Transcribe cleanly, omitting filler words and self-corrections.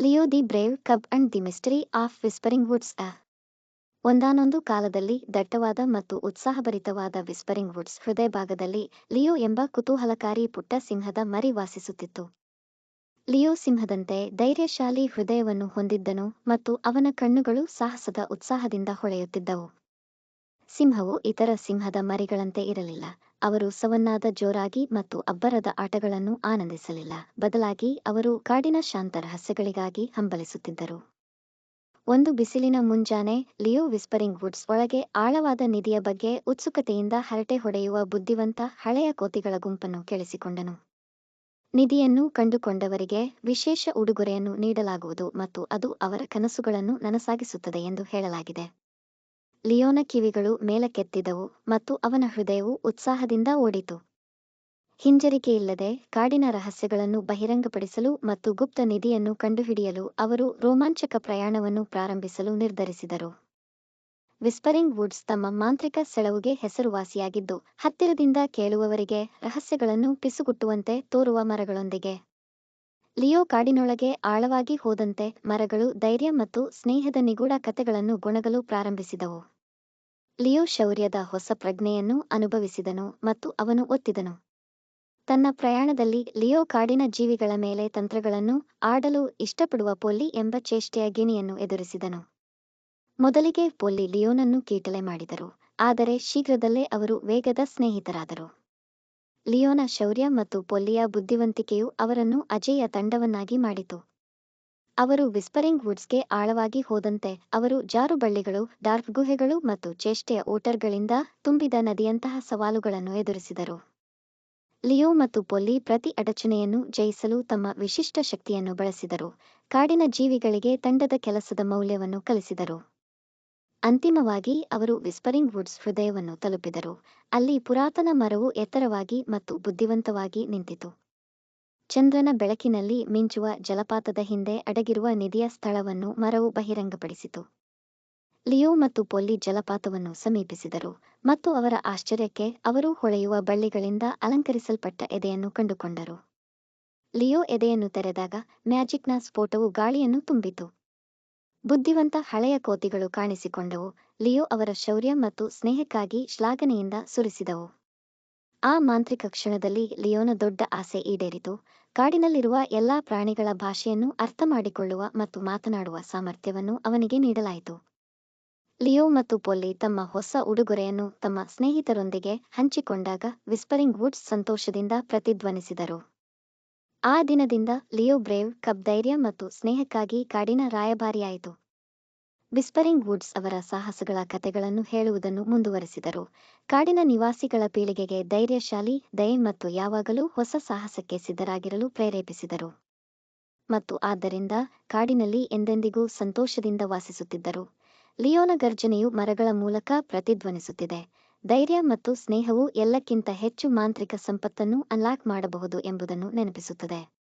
Leo the brave ಕಬ್ and the mystery of whispering Woods. ಒಂದಾನೊಂದು ಕಾಲದಲ್ಲಿ ದಟ್ಟವಾದ ಮತ್ತು ಉತ್ಸಾಹಭರಿತವಾದ ವಿಸ್ಪರಿಂಗ್ ವುಡ್ಸ್ ಹೃದಯಭಾಗದಲ್ಲಿ ಲಿಯೋ ಎಂಬ ಕುತೂಹಲಕಾರಿ ಪುಟ್ಟ ಸಿಂಹದ ಮರಿ ವಾಸಿಸುತ್ತಿತ್ತು. ಲಿಯೋ ಸಿಂಹದಂತೆ ಧೈರ್ಯಶಾಲಿ ಹೃದಯವನ್ನು ಹೊಂದಿದ್ದನು ಮತ್ತು ಅವನ ಕಣ್ಣುಗಳು ಸಾಹಸದ ಉತ್ಸಾಹದಿಂದ ಹೊಳೆಯುತ್ತಿದ್ದವು. ಸಿಂಹವು ಇತರ ಸಿಂಹದ ಮರಿಗಳಂತೆ ಇರಲಿಲ್ಲ. ಅವರು ಸವನ್ನಾದ ಜೋರಾಗಿ ಮತ್ತು ಅಬ್ಬರದ ಆಟಗಳನ್ನು ಆನಂದಿಸಲಿಲ್ಲ. ಬದಲಾಗಿ ಅವರು ಕಾಡಿನ ಶಾಂತ ರಹಸ್ಯಗಳಿಗಾಗಿ ಹಂಬಲಿಸುತ್ತಿದ್ದರು. ಒಂದು ಬಿಸಿಲಿನ ಮುಂಜಾನೆ ಲಿಯೋ ವಿಸ್ಪರಿಂಗ್ ವುಡ್ಸ್ ಒಳಗೆ ಆಳವಾದ ನಿಧಿಯ ಬಗ್ಗೆ ಉತ್ಸುಕತೆಯಿಂದ ಹರಟೆ ಹೊಡೆಯುವ ಬುದ್ಧಿವಂತ ಹಳೆಯ ಕೋತಿಗಳ ಗುಂಪನ್ನು ಕೇಳಿಸಿಕೊಂಡನು. ನಿಧಿಯನ್ನು ಕಂಡುಕೊಂಡವರಿಗೆ ವಿಶೇಷ ಉಡುಗೊರೆಯನ್ನು ನೀಡಲಾಗುವುದು ಮತ್ತು ಅದು ಅವರ ಕನಸುಗಳನ್ನು ನನಸಾಗಿಸುತ್ತದೆ ಎಂದು ಹೇಳಲಾಗಿದೆ. ಲಿಯೋನ ಕಿವಿಗಳು ಮೇಲಕ್ಕೆತ್ತಿದವು ಮತ್ತು ಅವನ ಹೃದಯವು ಉತ್ಸಾಹದಿಂದ ಓಡಿತು. ಹಿಂಜರಿಕೆಯಿಲ್ಲದೆ ಕಾಡಿನ ರಹಸ್ಯಗಳನ್ನು ಬಹಿರಂಗಪಡಿಸಲು ಮತ್ತು ಗುಪ್ತ ನಿಧಿಯನ್ನು ಕಂಡುಹಿಡಿಯಲು ಅವರು ರೋಮಾಂಚಕ ಪ್ರಯಾಣವನ್ನು ಪ್ರಾರಂಭಿಸಲು ನಿರ್ಧರಿಸಿದರು. ವಿಸ್ಪರಿಂಗ್ ವುಡ್ಸ್ ತಮ್ಮ ಮಾಂತ್ರಿಕ ಸೆಳವುಗೆ ಹೆಸರುವಾಸಿಯಾಗಿದ್ದು, ಹತ್ತಿರದಿಂದ ಕೇಳುವವರಿಗೆ ರಹಸ್ಯಗಳನ್ನು ಪಿಸುಗುಟ್ಟುವಂತೆ ತೋರುವ ಮರಗಳೊಂದಿಗೆ. ಲಿಯೋ ಕಾಡಿನೊಳಗೆ ಆಳವಾಗಿ ಹೋದಂತೆ ಮರಗಳು ಧೈರ್ಯ ಮತ್ತು ಸ್ನೇಹದ ನಿಗೂಢ ಕಥೆಗಳನ್ನು ಗೊಣಗಲು ಪ್ರಾರಂಭಿಸಿದವು. ಲಿಯೋ ಶೌರ್ಯದ ಹೊಸ ಪ್ರಜ್ಞೆಯನ್ನು ಅನುಭವಿಸಿದನು ಮತ್ತು ಅವನು ಒತ್ತಿದನು. ತನ್ನ ಪ್ರಯಾಣದಲ್ಲಿ ಲಿಯೋ ಕಾಡಿನ ಜೀವಿಗಳ ಮೇಲೆ ತಂತ್ರಗಳನ್ನು ಆಡಲು ಇಷ್ಟಪಡುವ ಪೊಲ್ಲಿ ಎಂಬ ಚೇಷ್ಟೆಯ ಗಿಣಿಯನ್ನು ಎದುರಿಸಿದನು. ಮೊದಲಿಗೆ ಪೊಲ್ಲಿ ಲಿಯೋನನ್ನು ಕೀಟಲೆ ಮಾಡಿದರು, ಆದರೆ ಶೀಘ್ರದಲ್ಲೇ ಅವರು ವೇಗದ ಸ್ನೇಹಿತರಾದರು. ಲಿಯೋನ ಶೌರ್ಯ ಮತ್ತು ಪೊಲ್ಲಿಯ ಬುದ್ಧಿವಂತಿಕೆಯು ಅವರನ್ನು ಅಜೇಯ ತಂಡವನ್ನಾಗಿ ಮಾಡಿತು. ಅವರು ವಿಸ್ಪರಿಂಗ್ ವುಡ್ಸ್ಗೆ ಆಳವಾಗಿ ಹೋದಂತೆ ಅವರು ಜಾರುಬಳ್ಳಿಗಳು, ಡಾರ್ಕ್ ಗುಹೆಗಳು ಮತ್ತು ಚೇಷ್ಟೆಯ ಓಟರ್ಗಳಿಂದ ತುಂಬಿದ ನದಿಯಂತಹ ಸವಾಲುಗಳನ್ನು ಎದುರಿಸಿದರು. ಲಿಯೋ ಮತ್ತು ಪೊಲ್ಲಿ ಪ್ರತಿ ಅಡಚಣೆಯನ್ನು ಜಯಿಸಲು ತಮ್ಮ ವಿಶಿಷ್ಟ ಶಕ್ತಿಯನ್ನು ಬಳಸಿದರು, ಕಾಡಿನ ಜೀವಿಗಳಿಗೆ ತಂಡದ ಕೆಲಸದ ಮೌಲ್ಯವನ್ನು ಕಲಿಸಿದರು. ಅಂತಿಮವಾಗಿ ಅವರು ವಿಸ್ಪರಿಂಗ್ ವುಡ್ಸ್ ಹೃದಯವನ್ನು ತಲುಪಿದರು. ಅಲ್ಲಿ ಪುರಾತನ ಮರವು ಎತ್ತರವಾಗಿ ಮತ್ತು ಬುದ್ಧಿವಂತವಾಗಿ ನಿಂತಿತು. ಚಂದ್ರನ ಬೆಳಕಿನಲ್ಲಿ ಮಿಂಚುವ ಜಲಪಾತದ ಹಿಂದೆ ಅಡಗಿರುವ ನಿಧಿಯ ಸ್ಥಳವನ್ನು ಮರವು ಬಹಿರಂಗಪಡಿಸಿತು. ಲಿಯೋ ಮತ್ತು ಪೊಲ್ಲಿ ಜಲಪಾತವನ್ನು ಸಮೀಪಿಸಿದರು ಮತ್ತು ಅವರ ಆಶ್ಚರ್ಯಕ್ಕೆ ಅವರು ಹೊಳೆಯುವ ಬಳ್ಳಿಗಳಿಂದ ಅಲಂಕರಿಸಲ್ಪಟ್ಟ ಎದೆಯನ್ನು ಕಂಡುಕೊಂಡರು. ಲಿಯೋ ಎದೆಯನ್ನು ತೆರೆದಾಗ ಮ್ಯಾಜಿಕ್ನ ಸ್ಫೋಟವು ಗಾಳಿಯನ್ನು ತುಂಬಿತು. ಬುದ್ಧಿವಂತ ಹಳೆಯ ಕೋತಿಗಳು ಕಾಣಿಸಿಕೊಂಡವು, ಲಿಯೋ ಅವರ ಶೌರ್ಯ ಮತ್ತು ಸ್ನೇಹಕ್ಕಾಗಿ ಶ್ಲಾಘನೆಯಿಂದ ಸುರಿಸಿದವು. ಆ ಮಾಂತ್ರಿಕ ಕ್ಷಣದಲ್ಲಿ ಲಿಯೋನ ದೊಡ್ಡ ಆಸೆ ಈಡೇರಿತು. ಕಾಡಿನಲ್ಲಿರುವ ಎಲ್ಲಾ ಪ್ರಾಣಿಗಳ ಭಾಷೆಯನ್ನು ಅರ್ಥಮಾಡಿಕೊಳ್ಳುವ ಮತ್ತು ಮಾತನಾಡುವ ಸಾಮರ್ಥ್ಯವನ್ನು ಅವನಿಗೆ ನೀಡಲಾಯಿತು. ಲಿಯೋ ಮತ್ತು ಪೊಲ್ಲಿ ತಮ್ಮ ಹೊಸ ಉಡುಗೊರೆಯನ್ನು ತಮ್ಮ ಸ್ನೇಹಿತರೊಂದಿಗೆ ಹಂಚಿಕೊಂಡಾಗ ವಿಸ್ಪರಿಂಗ್ ವುಡ್ಸ್ ಸಂತೋಷದಿಂದ ಪ್ರತಿಧ್ವನಿಸಿದರು. ಆ ದಿನದಿಂದ ಲಿಯೋ ಬ್ರೇವ್ ಕಬ್ ಧೈರ್ಯ ಮತ್ತು ಸ್ನೇಹಕ್ಕಾಗಿ ಕಾಡಿನ ರಾಯಭಾರಿಯಾಯಿತು. ವಿಸ್ಪರಿಂಗ್ ವುಡ್ಸ್ ಅವರ ಸಾಹಸಗಳ ಕಥೆಗಳನ್ನು ಹೇಳುವುದನ್ನು ಮುಂದುವರೆಸಿದರು, ಕಾಡಿನ ನಿವಾಸಿಗಳ ಪೀಳಿಗೆಗೆ ಧೈರ್ಯಶಾಲಿ, ದಯೆ ಮತ್ತು ಯಾವಾಗಲೂ ಹೊಸ ಸಾಹಸಕ್ಕೆ ಸಿದ್ಧರಾಗಿರಲು ಪ್ರೇರೇಪಿಸಿದರು. ಮತ್ತು ಆದ್ದರಿಂದ ಕಾಡಿನಲ್ಲಿ ಎಂದೆಂದಿಗೂ ಸಂತೋಷದಿಂದ ವಾಸಿಸುತ್ತಿದ್ದರು. ಲಿಯೋನ ಗರ್ಜನೆಯು ಮರಗಳ ಮೂಲಕ ಪ್ರತಿಧ್ವನಿಸುತ್ತಿದೆ, ಧೈರ್ಯ ಮತ್ತು ಸ್ನೇಹವು ಎಲ್ಲಕ್ಕಿಂತ ಹೆಚ್ಚು ಮಾಂತ್ರಿಕ ಸಂಪತ್ತನ್ನು ಅನ್ಲಾಕ್ ಮಾಡಬಹುದು ಎಂಬುದನ್ನು ನೆನಪಿಸುತ್ತದೆ.